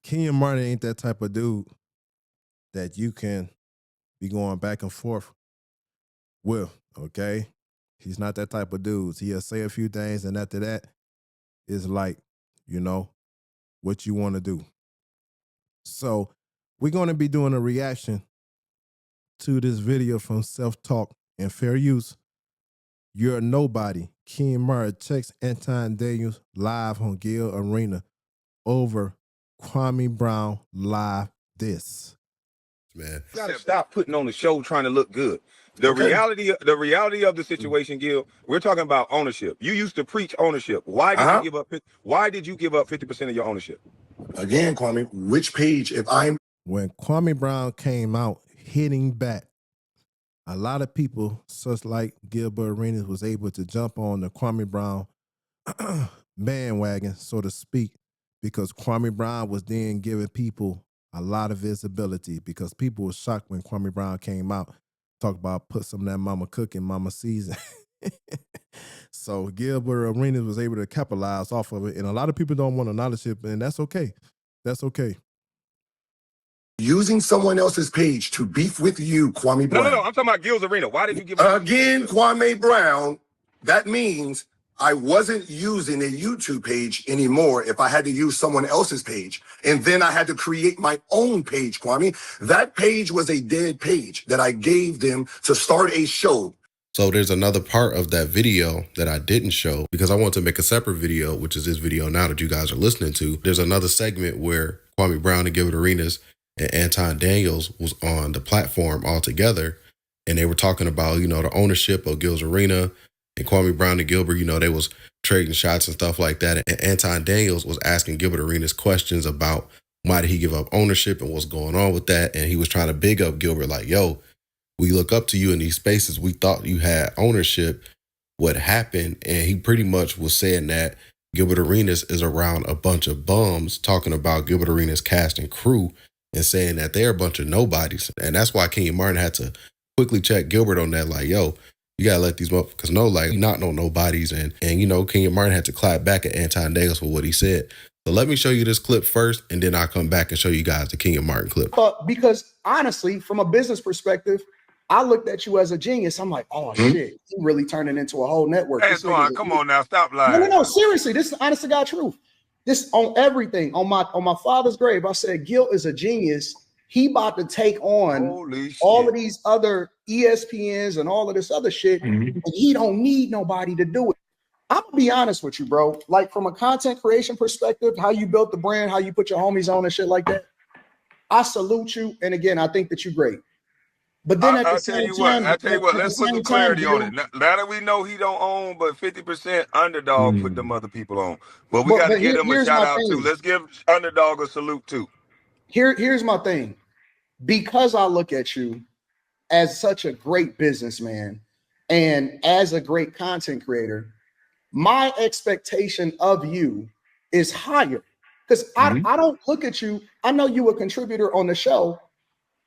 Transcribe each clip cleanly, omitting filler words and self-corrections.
Kenyon Martin ain't that type of dude that you can be going back and forth with, okay? He's not that type of dude. He'll say a few things, and after that, it's like, you know, what you want to do. So we're going to be doing a reaction to this video from Self Talk and Fair Use. You're a nobody. Kenyon Martin checks Anton Daniels live on Gill Arena over Kwame Brown live this. Man, you gotta stop putting on the show trying to look good. The reality of the situation, Gil, we're talking about ownership. You used to preach ownership. Why did you give up? Why did you give up 50% of your ownership? Again, Kwame, which page? When Kwame Brown came out hitting back, a lot of people, such like Gilbert Arenas, was able to jump on the Kwame Brown bandwagon, so to speak, because Kwame Brown was then giving people a lot of visibility, because people were shocked when Kwame Brown came out, talk about put some of that mama cooking, mama season. So Gilbert Arenas was able to capitalize off of it, and a lot of people don't want acknowledge it, and that's okay. That's okay. Using someone else's page to beef with you, Kwame Brown. No. I'm talking about Gil's Arena. Why did you give up? Again, Kwame Brown, that means I wasn't using a YouTube page anymore if I had to use someone else's page. And then I had to create my own page, Kwame. That page was a dead page that I gave them to start a show. So there's another part of that video that I didn't show because I want to make a separate video, which is this video now that you guys are listening to. There's another segment where Kwame Brown and Gilbert Arenas and Anton Daniels was on the platform all together. And they were talking about, you know, the ownership of Gil's Arena, and Kwame Brown and Gilbert, you know, they was trading shots and stuff like that. And Anton Daniels was asking Gilbert Arenas questions about why did he give up ownership and what's going on with that. And he was trying to big up Gilbert like, yo, we look up to you in these spaces. We thought you had ownership. What happened? And he pretty much was saying that Gilbert Arenas is around a bunch of bums, talking about Gilbert Arenas cast and crew and saying that they're a bunch of nobodies. And that's why Kenyon Martin had to quickly check Gilbert on that, like, yo, you gotta let these motherfuckers know, like, not no nobodies. And you know, Kenyon Martin had to clap back at Anton Daniels for what he said. So let me show you this clip first, and then I'll come back and show you guys the Kenyon Martin clip. Because honestly, from a business perspective, I looked at you as a genius. I'm like, oh shit, you really turning into a whole network. Anton, come on now, stop lying. No, seriously, this is honest to God truth. This on everything, on my father's grave. I said, Gil is a genius. He about to take on all of these other ESPNs and all of this other shit, and he don't need nobody to do it. I'm gonna be honest with you, bro. Like, from a content creation perspective, how you built the brand, how you put your homies on and shit like that, I salute you. And again, I think that you're great. But then at the same time, I tell you what, let's put some clarity on it. Now that we know he don't own, but 50% Underdog put them other people on. But we got to give them a shout out too. Let's give Underdog a salute too. Here's my thing. Because I look at you as such a great businessman and as a great content creator, my expectation of you is higher. Because I don't look at you. I know you a contributor on the show,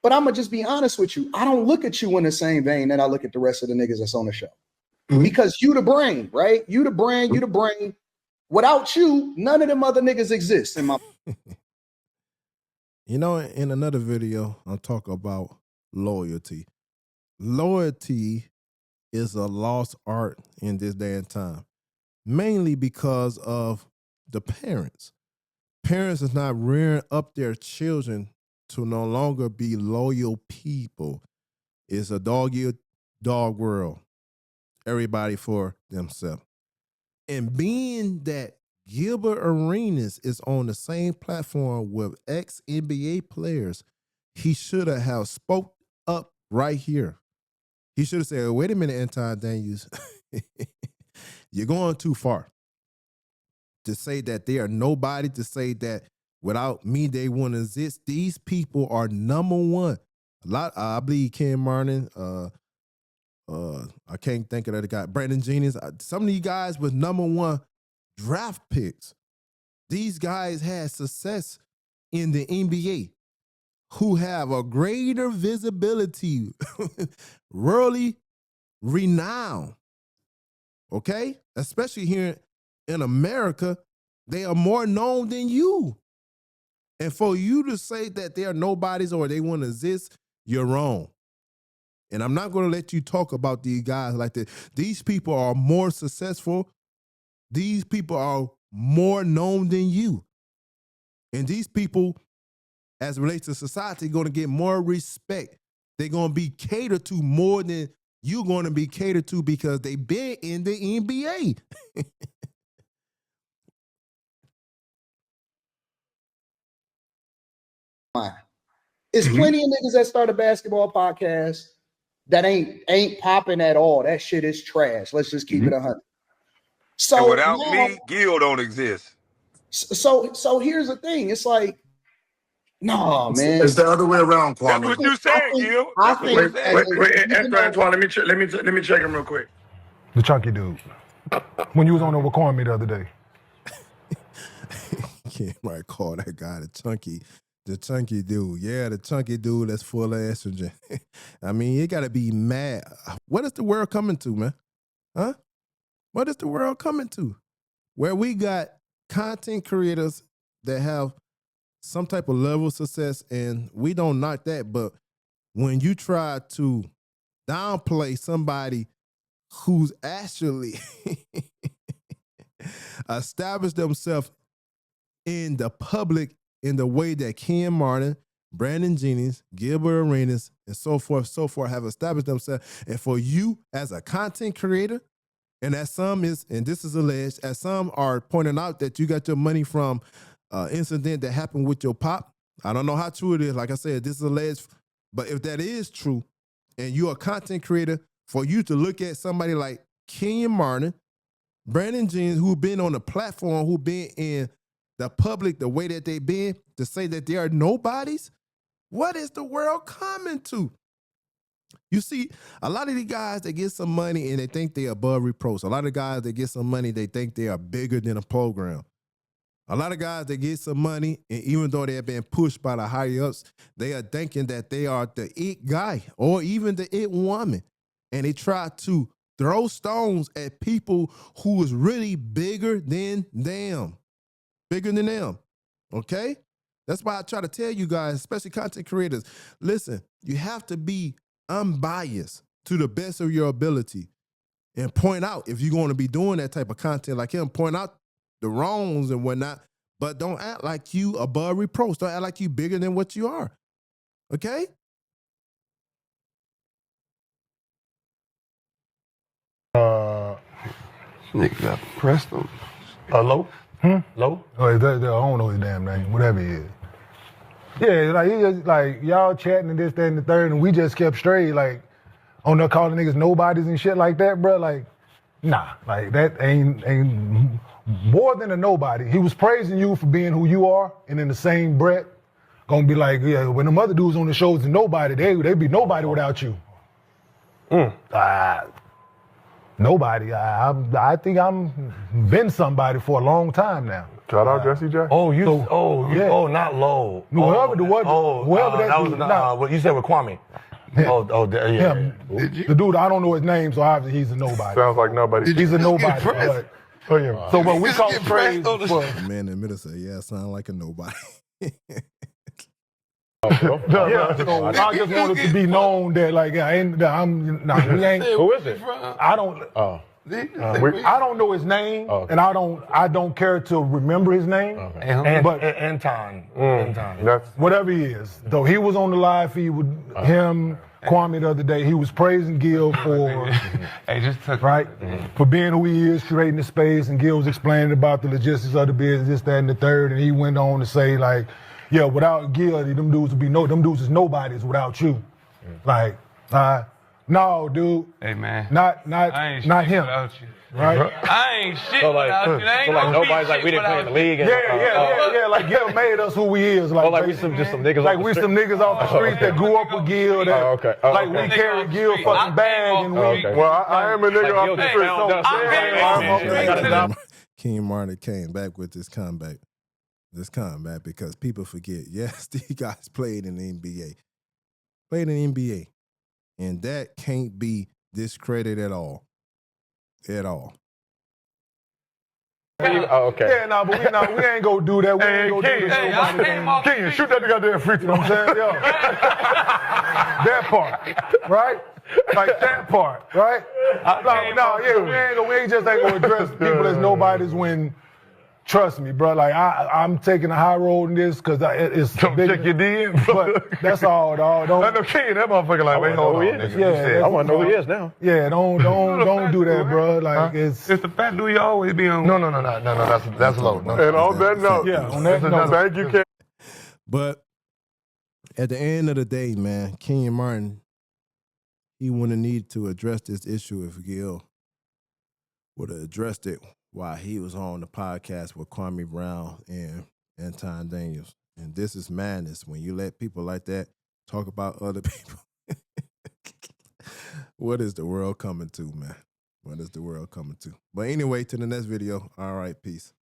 but I'm gonna just be honest with you. I don't look at you in the same vein that I look at the rest of the niggas that's on the show. Because you the brain, right? You the brain, you the brain. Without you, none of them other niggas exist in my. You know, in another video, I'll talk about loyalty. Loyalty is a lost art in this day and time, mainly because of the parents. Parents is not rearing up their children to no longer be loyal people. It's a dog-eat-dog world. Everybody for themselves. And being that Gilbert Arenas is on the same platform with ex-NBA players, he should have spoke up right here. He should have said, wait a minute, Anton Daniels. You're going too far. To say that they are nobody, to say that without me, they wouldn't exist. These people are number one. I believe Ken Martin, I can't think of that guy, Brandon Jennings. Some of these guys was number one draft picks. These guys had success in the NBA who have a greater visibility, worldly renown. Okay? Especially here in America, they are more known than you. And for you to say that they are nobodies or they want to exist, you're wrong. And I'm not going to let you talk about these guys like that. These people are more successful. These people are more known than you. And these people, as it relates to society, going to get more respect. They're going to be catered to more than you're going to be catered to because they've been in the NBA. It's plenty of niggas that start a basketball podcast that ain't popping at all. That shit is trash. Let's just keep it 100. So and without now, me, Gil don't exist. So here's the thing. It's like, no, man. It's the other way around, Kwame. That's what you said, Gil. Wait, Antoine, let me check him real quick. The chunky dude. When you was on there with Kwame the other day. Can't right call that guy the chunky dude. Yeah, the chunky dude that's full of estrogen. I mean, you gotta be mad. What is the world coming to, man? Huh? What is the world coming to? Where we got content creators that have some type of level of success, and we don't knock that, but when you try to downplay somebody who's actually established themselves in the public in the way that Ken Martin, Brandon Jennings, Gilbert Arenas, and so forth have established themselves. And for you as a content creator, and as some is, and this is alleged, as some are pointing out that you got your money from incident that happened with your pop. I don't know how true it is. Like I said, this is alleged. But if that is true, and you're a content creator, for you to look at somebody like Kenyon Martin, Brandon Jennings, who've been on the platform, who've been in the public the way that they've been, to say that they are nobodies, what is the world coming to? You see, a lot of these guys that get some money and they think they're above reproach. A lot of guys that get some money, they think they are bigger than a program. A lot of guys that get some money, and even though they're being pushed by the higher ups, they are thinking that they are the it guy or even the it woman. And they try to throw stones at people who is really bigger than them. Bigger than them. Okay? That's why I try to tell you guys, especially content creators, listen, you have to be unbiased to the best of your ability and point out, if you're going to be doing that type of content like him, point out the wrongs and whatnot, but don't act like you above reproach. Don't act like you bigger than what you are. Okay? Nigga got pressed him. Low? Low? Oh, I don't know his damn name, whatever he is. Yeah, like, he just, like, y'all chatting and this, that, and the third, and we just kept straight, like, on there calling niggas nobodies and shit like that, bro. Like, nah, like, that ain't more than a nobody. He was praising you for being who you are, and in the same breath, gonna be like, yeah, when them other dudes on the shows and nobody, they be nobody without you. Nobody. I think I'm been somebody for a long time now. Shout out Jesse J. Oh, you. So, Oh, not low. Whoever that was. dude, What you said with Kwame. Yeah. Yeah. The dude, I don't know his name, so obviously he's a nobody. Sounds like nobody. He's a nobody. So when we call praise for The man in the middle said, yeah, I sound like a nobody. so I just wanted to be known that like we ain't. Who is it? I don't. I don't know his name, and I don't care to remember his name. But Anton. Anton. Whatever he is, though he was on the live feed with him, Kwame the other day. He was praising Gil for for being who he is, creating the space, and Gil was explaining about the logistics of the business, this, that, and the third, and he went on to say like, yeah, without Gil, them dudes is nobodies without you. Like, no, dude. Hey, man. Not him. Right? I ain't shit without you. So like nobody's like we didn't play in the league. And, yeah. Like Gil made us who he is. Like we some niggas. Like we some niggas off the street that grew up with Gil. That we carry Gil fucking bag and we. Well, I am a nigga off the street. King Martin came back with this comeback. Because people forget, yes, these guys played in the NBA. And that can't be discredited at all. Oh, okay. Yeah, no, but we ain't gonna do that. We ain't gonna do this. Kenyon, shoot that goddamn free throw. You know what I'm saying? Yo. That part, right? Like that part, right? We ain't just ain't gonna address people as nobodies when, trust me, bro. Like I'm taking a high road in this because it's Don't check your DM, but that's all, dog. I know Kenyon, that motherfucker like, wait, hold on, nigga. Yeah, I want to know who he is now. Yeah, don't do that, bro. Like it's the fact do you always be on? No, that's low. No. And on that note, on that note, thank you, Kenyon. But at the end of the day, man, Kenyon Martin, he wouldn't need to address this issue if Gil would have addressed it while he was on the podcast with Kwame Brown and Anton Daniels. And this is madness when you let people like that talk about other people. What is the world coming to, man? What is the world coming to? But anyway, to the next video. All right, peace.